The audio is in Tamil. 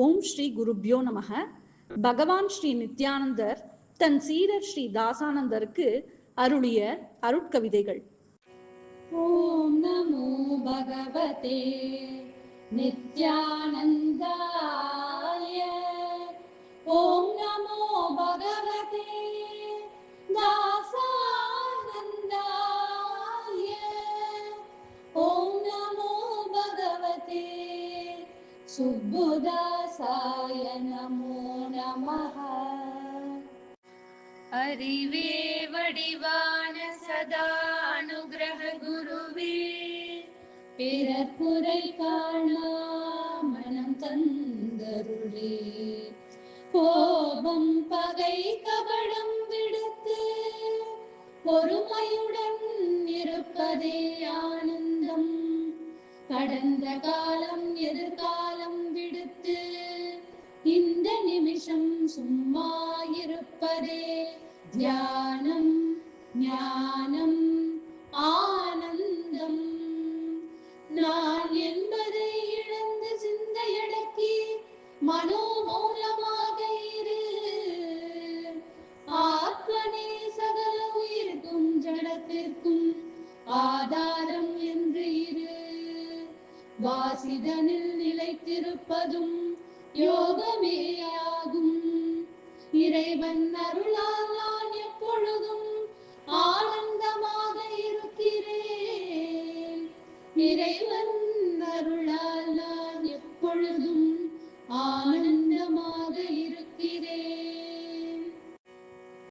ஓம் ஸ்ரீ குருப்யோ நமக. பகவான் ஸ்ரீ நித்யானந்தர் தன் சீடர் ஸ்ரீ தாசானந்தருக்கு அருளிய அருட்கவிதைகள். ஓம் நமோ பகவதே நித்யானந்தாய. ஓம் நமோ பகவதே தாசானந்தாய. ஓம் நமோ பகவதே சுப்புதாசாய நமோ நமஹ. அறிவே வடிவான சதா அனுகிரக குருவே, பிறர் குறை காணா மனம் தந்தருளே. கோபம் பகை கபடம் விடுத்து பொறுமையுடன் இருப்பதே ஆனந்தம். கடந்த காலம் எதிர்காலம் விடுத்து இந்த நிமிஷம் சும்மா இருப்பதே தியானம், ஞானம், ஆனந்தம். நான் என்பதை இழந்து சிந்தையடக்கி மனோமௌனமாக இரு. ஆத்மனே சகல உயிர்க்கும் ஜடத்திற்கும் ஆதாரம் என்று இரு. வாசிதனில் நிலைத்திருப்பதும் யோகமேயாகும். இறைவன் அருளால் நான் எப்பொழுதும்